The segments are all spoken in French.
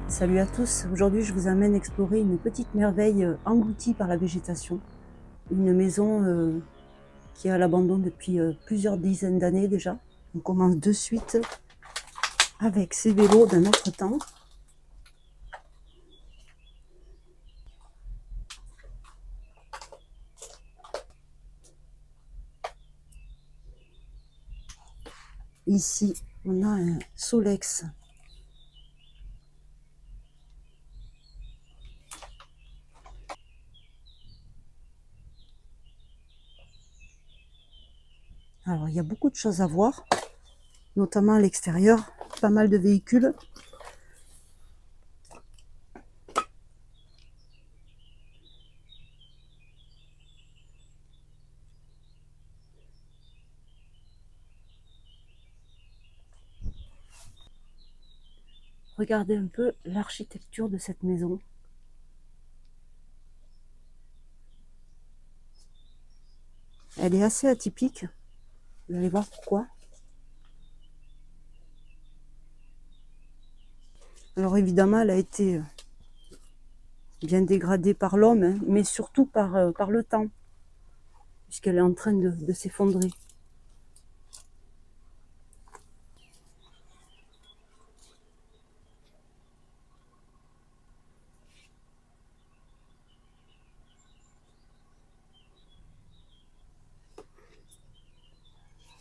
Salut à tous, aujourd'hui je vous amène explorer une petite merveille engloutie par la végétation. Une maison qui est à l'abandon depuis plusieurs dizaines d'années déjà. On commence de suite avec ces vélos d'un autre temps. Ici on a un Solex. Alors il y a beaucoup de choses à voir, notamment à l'extérieur, pas mal de véhicules. Regardez un peu l'architecture de cette maison. Elle est assez atypique, vous allez voir pourquoi. Alors évidemment elle a été bien dégradée par l'homme, hein, mais surtout par le temps, puisqu'elle est en train de s'effondrer.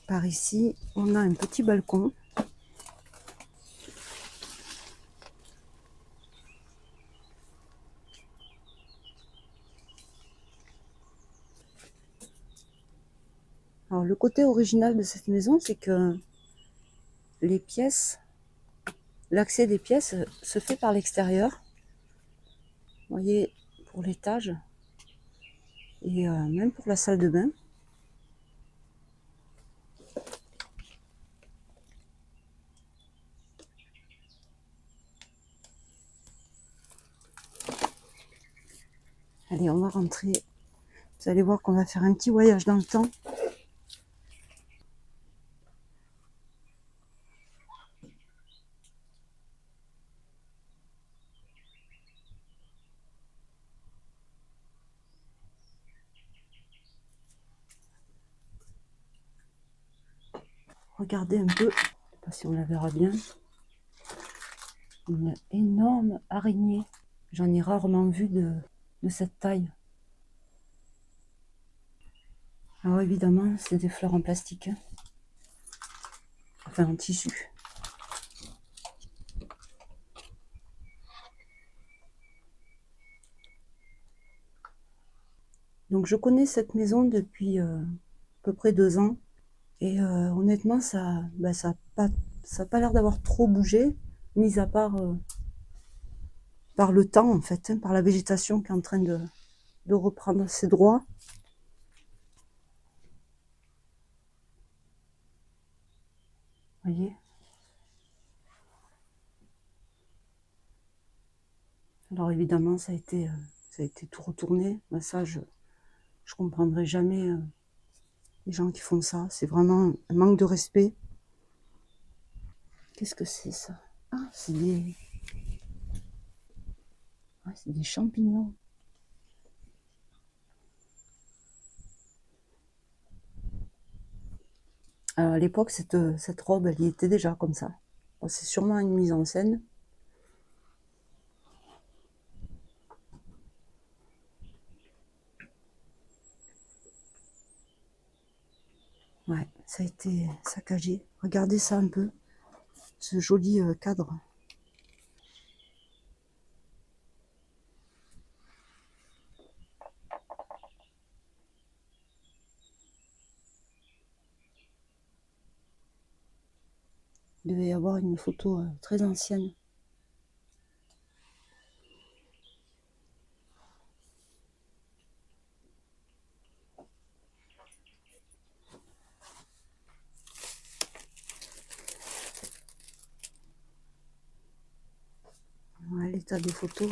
Par ici, on a un petit balcon. Alors, le côté original de cette maison, c'est que les pièces, l'accès des pièces se fait par l'extérieur. Vous voyez, pour l'étage et même pour la salle de bain. Allez, on va rentrer. Vous allez voir qu'on va faire un petit voyage dans le temps. Regardez un peu, je ne sais pas si on la verra bien, une énorme araignée. J'en ai rarement vu de cette taille. Alors évidemment, c'est des fleurs en plastique, hein. Enfin en tissu. Donc je connais cette maison depuis à peu près 2 ans. Et honnêtement, ça n'a pas l'air d'avoir trop bougé, mis à part par le temps en fait, hein, par la végétation qui est en train de reprendre ses droits. Vous voyez. Alors évidemment, ça a été tout retourné. Ben, ça, je comprendrai jamais les gens qui font ça. C'est vraiment un manque de respect. Qu'est-ce que c'est ça? Ah, c'est des champignons. Alors, à l'époque, cette robe, elle y était déjà comme ça. Bon, c'est sûrement une mise en scène. Ouais, ça a été saccagé. Regardez ça un peu, ce joli cadre. Il devait y avoir une photo très ancienne. Voilà l'état des photos.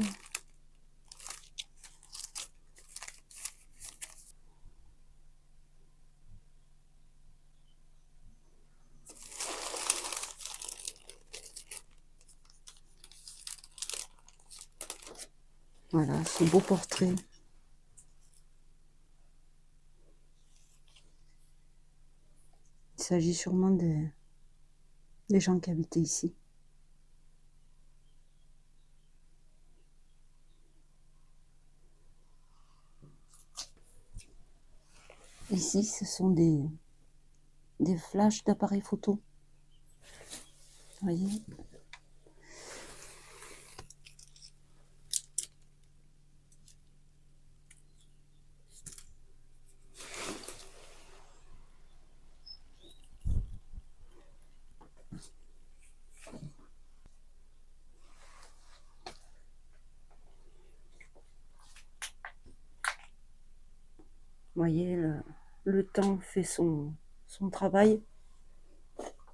Voilà, ce beau portrait. Il s'agit sûrement des gens qui habitaient ici. Ici, ce sont des flashs d'appareils photo. Vous voyez ? Vous voyez, le temps fait son travail.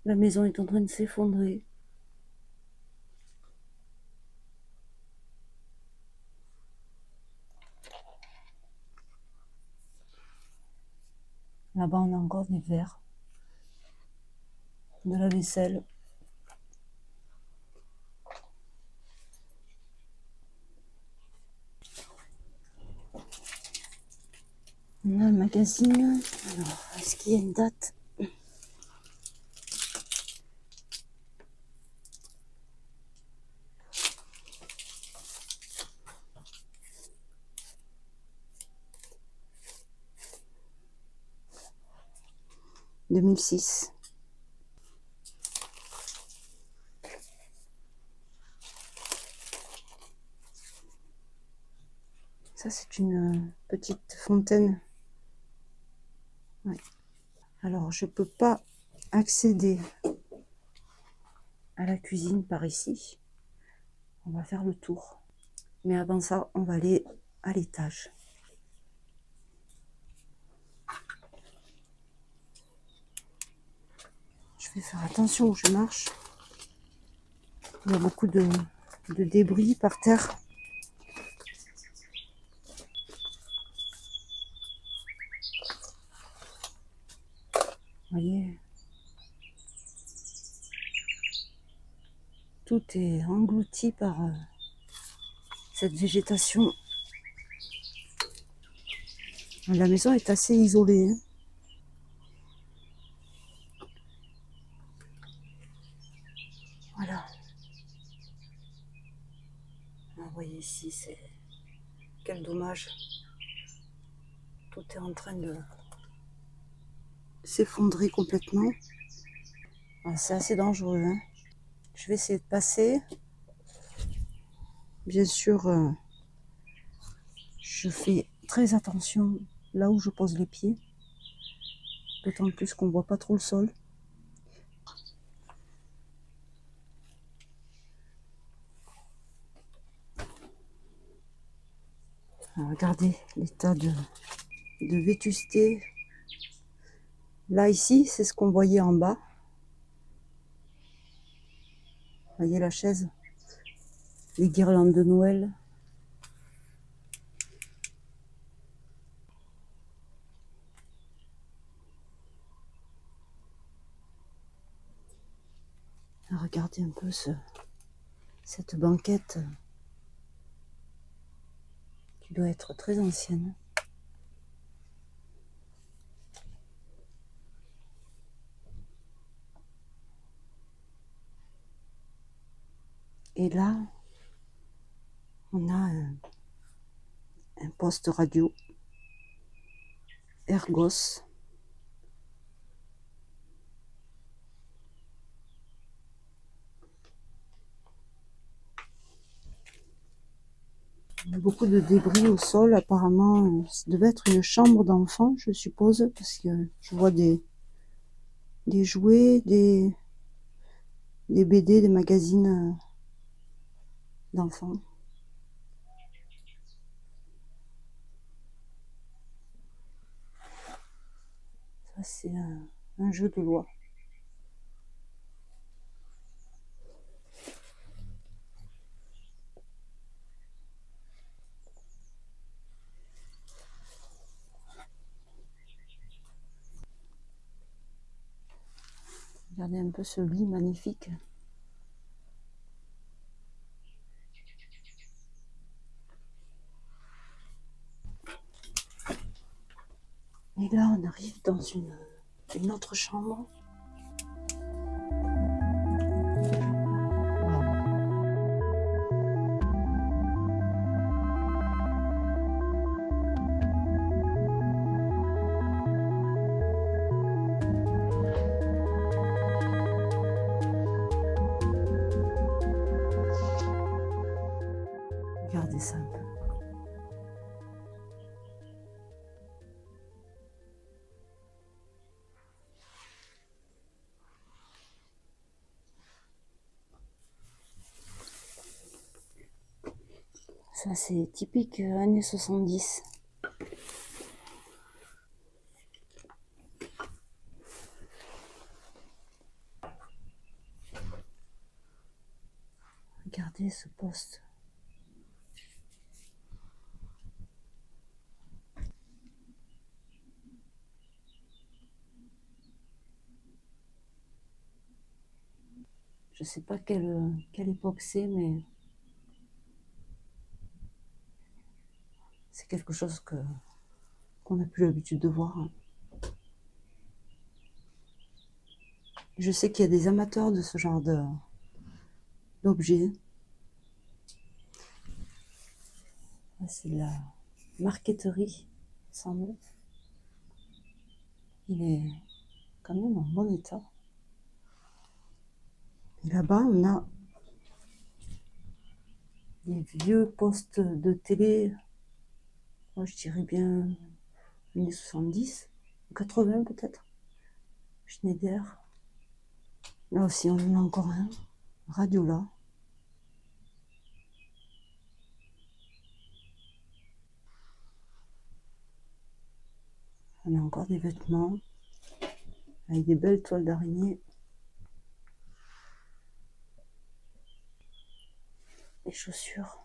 La maison est en train de s'effondrer. Là-bas, on a encore des verres, de la vaisselle. On a un magazine. Alors, est-ce qu'il y a une date ? « 2006 ». Ça, c'est une petite fontaine. Ouais. Alors, je peux pas accéder à la cuisine par ici. On va faire le tour. Mais avant ça, on va aller à l'étage. Je vais faire attention où je marche. Il y a beaucoup de débris par terre. Vous voyez, tout est englouti par cette végétation. La maison est assez isolée. Voilà. Vous voyez ici, c'est quel dommage. Tout est en train de s'effondrer complètement. C'est assez dangereux. Hein. Je vais essayer de passer. Bien sûr, je fais très attention là où je pose les pieds. D'autant plus qu'on ne voit pas trop le sol. Alors, regardez l'état de vétusté. Là, ici, c'est ce qu'on voyait en bas. Vous voyez la chaise, les guirlandes de Noël. Regardez un peu cette banquette qui doit être très ancienne. Et là, on a un poste radio Ergos. Il y a beaucoup de débris au sol. Apparemment, ça devait être une chambre d'enfant, je suppose, parce que je vois des jouets, des BD, des magazines d'enfants. Ça, c'est un jeu de loi. Regardez un peu ce lit magnifique. Et là, on arrive dans une autre chambre. Regardez ça un peu. Ça, c'est typique années 70. Regardez ce poste. Je sais pas quelle époque c'est, mais c'est quelque chose qu'on n'a plus l'habitude de voir. Je sais qu'il y a des amateurs de ce genre d'objets. C'est de la marqueterie, sans doute. Il est quand même en bon état. Et là-bas, on a des vieux postes de télé. Moi, je dirais bien années 70, 80 peut-être. Schneider. Là aussi, on en a encore un. Radiola. On a encore des vêtements avec des belles toiles d'araignée. Des chaussures.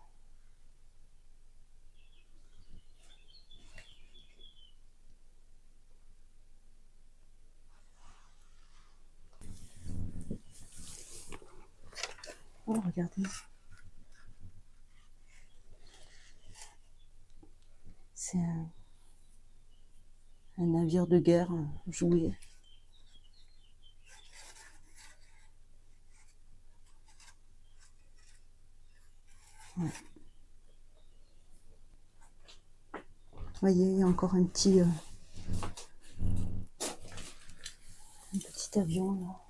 Oh, regardez. C'est un navire de guerre joué. Ouais. Vous voyez, il y a encore un petit avion là.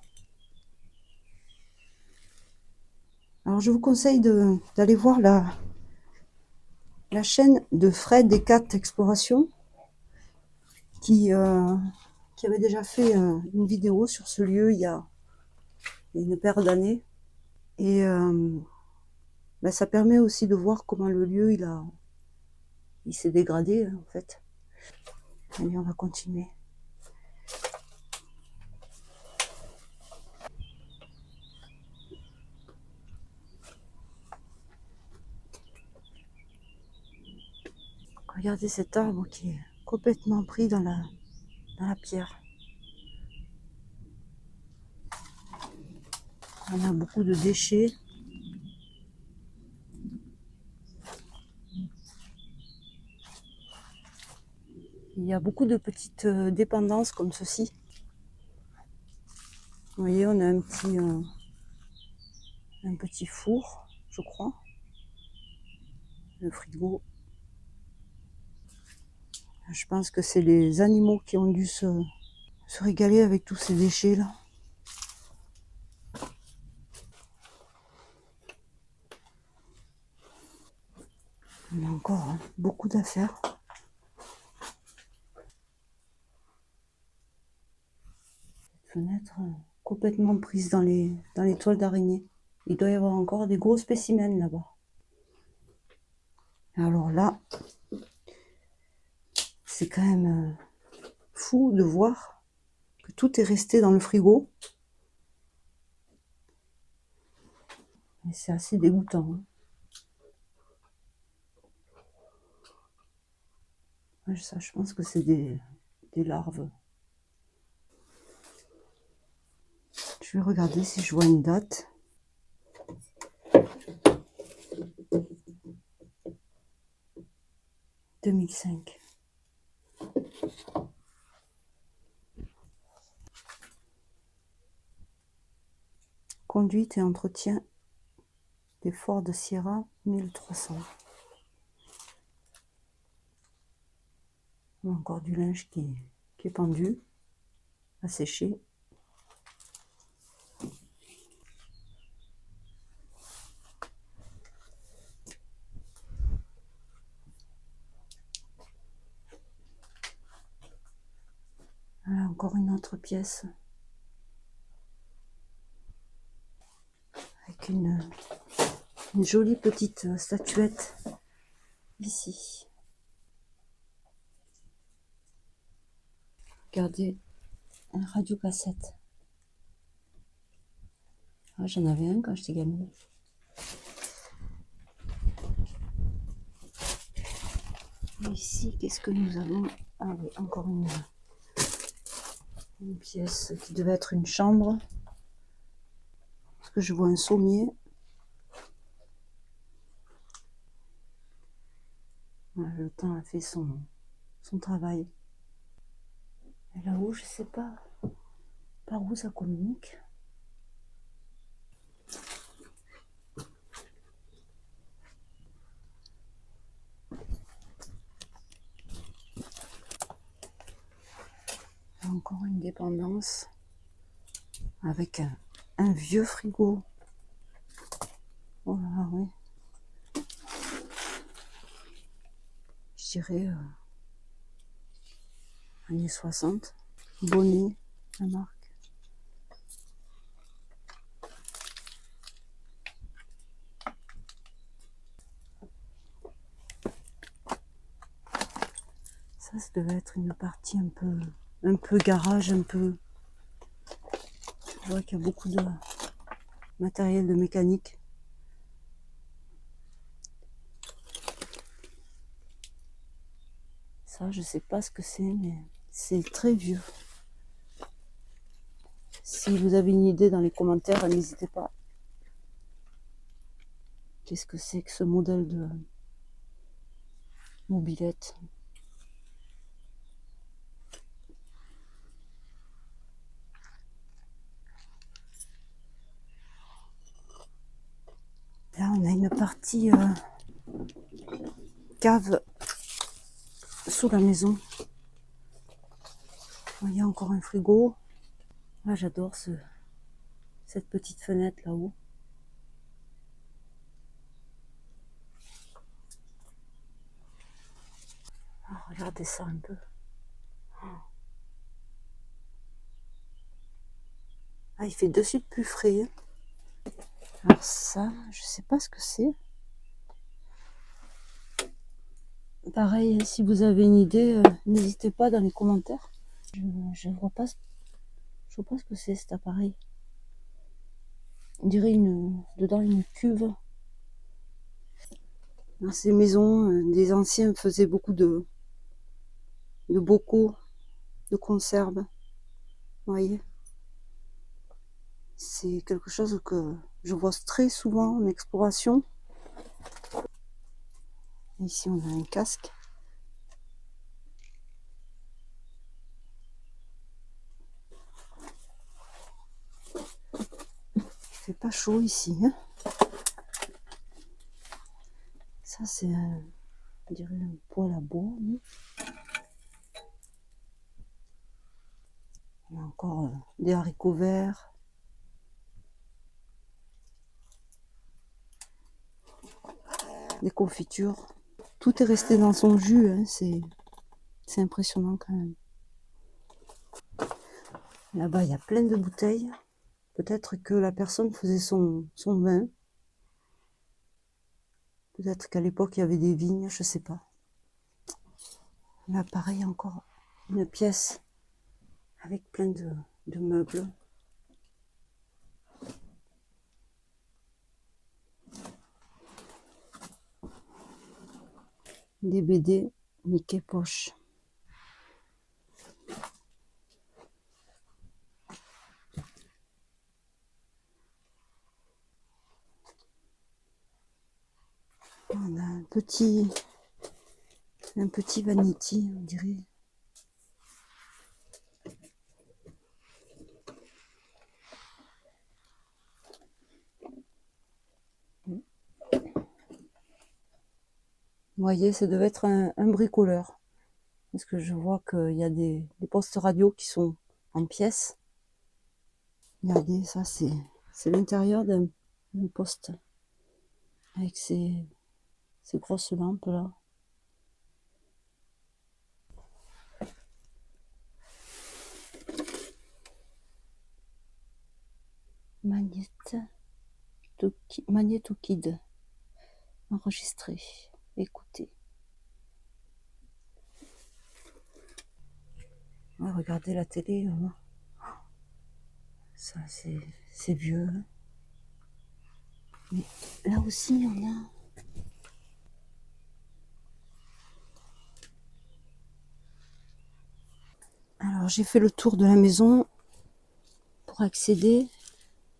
Alors je vous conseille d'aller voir la chaîne de Fred et Kat Exploration qui avait déjà fait une vidéo sur ce lieu il y a une paire d'années. Et ça permet aussi de voir comment le lieu il s'est dégradé en fait. Allez, on va continuer. Regardez cet arbre qui est complètement pris dans la pierre. On a beaucoup de déchets. Il y a beaucoup de petites dépendances comme ceci. Vous voyez, on a un petit four, je crois. Le frigo. Je pense que c'est les animaux qui ont dû se régaler avec tous ces déchets là. On a encore beaucoup d'affaires. Fenêtre complètement prises dans les toiles d'araignée. Il doit y avoir encore des gros spécimens là-bas. Alors là, c'est quand même fou de voir que tout est resté dans le frigo. Et c'est assez dégoûtant. Ça, je pense que c'est des larves. Je vais regarder si je vois une date. « 2005 ». Conduite et entretien des Ford Sierra 1300. Encore du linge qui est pendu, à sécher. Voilà, encore une autre pièce avec une jolie petite statuette ici. Regardez, un radiocassette. Ah, j'en avais un quand j'étais gamine. Et ici, qu'est-ce que nous avons? Ah oui, encore une pièce qui devait être une chambre. Parce que je vois un sommier. Voilà, le temps a fait son travail. Et là-haut, je sais pas par où ça communique. Encore une dépendance avec un vieux frigo. Oh là, oui. Je dirais années 60. Bonnet, la marque. Ça devait être une partie un peu garage, un peu. Je vois qu'il y a beaucoup de matériel de mécanique. Ça, je sais pas ce que c'est, mais c'est très vieux. Si vous avez une idée dans les commentaires, n'hésitez pas. Qu'est-ce que c'est que ce modèle de mobilette? Là, on a une partie cave sous la maison. Il y a encore un frigo. Là, j'adore cette petite fenêtre là-haut. Ah, regardez ça un peu. Ah, il fait de suite plus frais. Alors ça, je sais pas ce que c'est. Pareil, si vous avez une idée, n'hésitez pas dans les commentaires. Je vois pas ce que c'est cet appareil. On dirait dedans une cuve. Dans ces maisons, les anciens faisaient beaucoup de bocaux, de conserves. Vous voyez, c'est quelque chose que je vois très souvent en exploration. Ici, on a un casque. Il fait pas chaud ici. Hein. Ça, c'est on dirait un poêle à bois. On a encore des haricots verts. Des confitures. Tout est resté dans son jus. Hein. C'est impressionnant quand même. Là-bas, il y a plein de bouteilles. Peut-être que la personne faisait son vin. Peut-être qu'à l'époque, il y avait des vignes, je sais pas. Là, pareil, encore une pièce avec plein de meubles. Des BD Mickey Poche. On a un petit vanity, on dirait. Vous voyez, ça devait être un bricoleur. Parce que je vois qu'il y a des postes radio qui sont en pièces. Regardez, ça c'est l'intérieur d'un poste. Avec ces grosses lampes là. Magnétokid. Enregistré. Écoutez. Ouais, regardez la télé. Ça, c'est vieux. Mais là aussi, on a... Alors, j'ai fait le tour de la maison pour accéder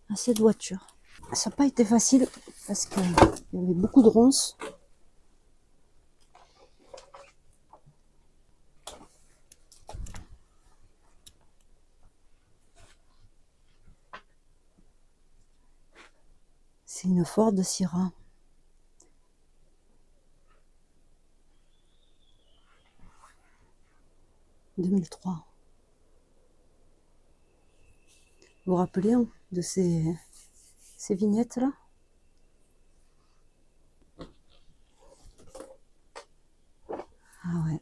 à cette voiture. Ça n'a pas été facile parce qu'il y avait beaucoup de ronces. C'est une Ford Sierra. « 2003. Vous vous rappelez de ces vignettes-là? Ah ouais.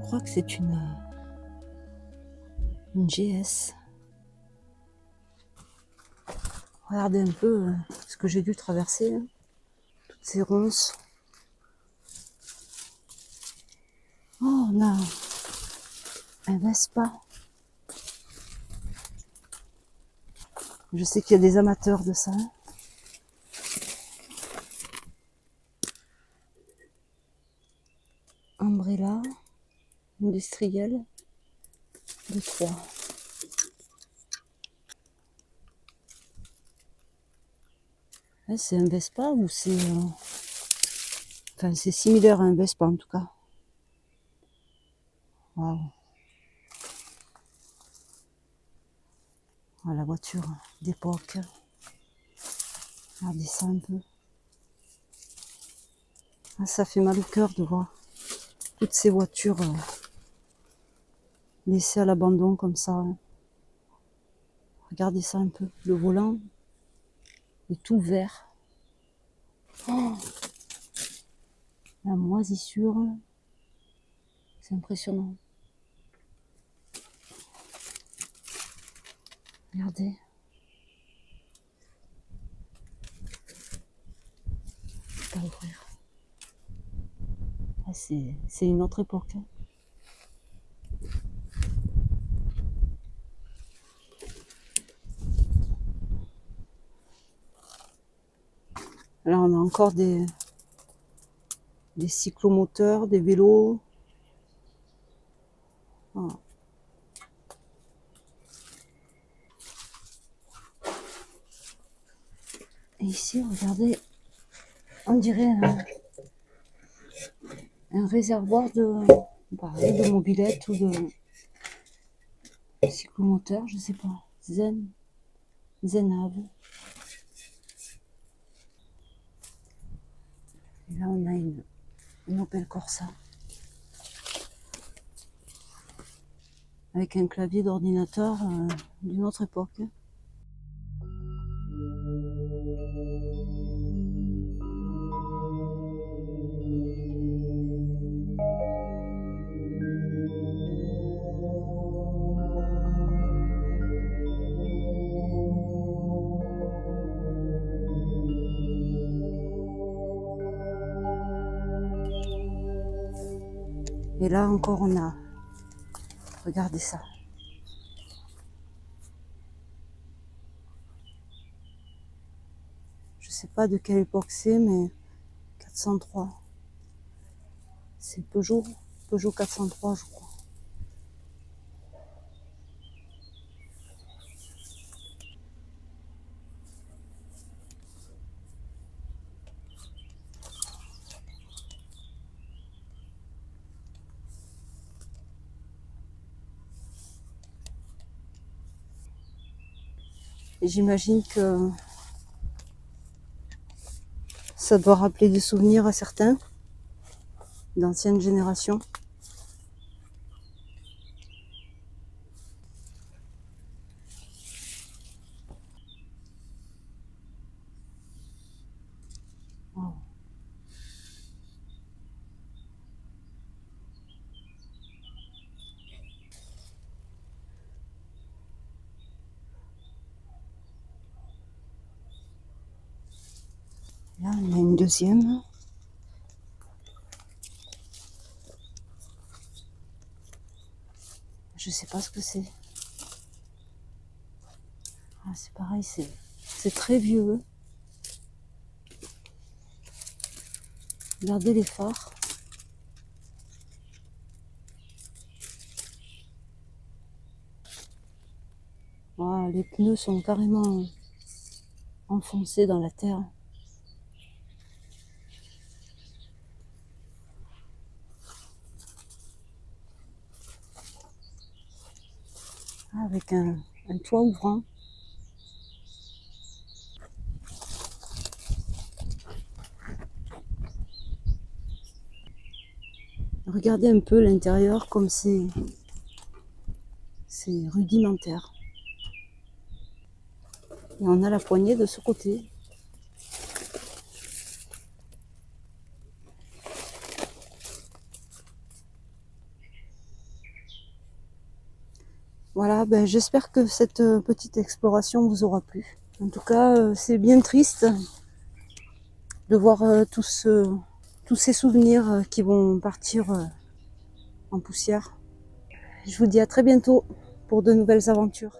Je crois que c'est une GS. Regardez un peu ce que j'ai dû traverser. Toutes ces ronces. Oh, on a un Vespa. Je sais qu'il y a des amateurs de ça. Umbrella industriel de 3. C'est un Vespa ou c'est... Enfin, c'est similaire à un Vespa en tout cas. Waouh. Ah, la voiture d'époque. Regardez ça un peu. Ah, ça fait mal au cœur de voir toutes ces voitures laissées à l'abandon comme ça. Regardez ça un peu. Le volant est tout vert. Oh, la moisissure. C'est impressionnant. Regardez. Je peux pas ouvrir. Ah, c'est une autre époque. Là, on a encore des cyclomoteurs, des vélos. Voilà. Et ici, regardez, on dirait un réservoir de mobilette ou Cyclomoteur, je sais pas. Zenave. Et là, on a une Opel Corsa. Avec un clavier d'ordinateur d'une autre époque. Et là encore, on a... Regardez ça. Je sais pas de quelle époque c'est, mais 403. C'est Peugeot 403, je crois. Et j'imagine que ça doit rappeler des souvenirs à certains, d'anciennes générations. Wow. Là, on a une deuxième. Je sais pas ce que c'est. Ah, c'est pareil, c'est très vieux. Regardez les phares. Wow, les pneus sont carrément enfoncés dans la terre. Ah, avec un toit ouvrant. Regardez un peu l'intérieur comme c'est rudimentaire. Et on a la poignée de ce côté. Voilà, ben, j'espère que cette petite exploration vous aura plu. En tout cas, c'est bien triste de voir tous ces souvenirs qui vont partir en poussière. Je vous dis à très bientôt pour de nouvelles aventures.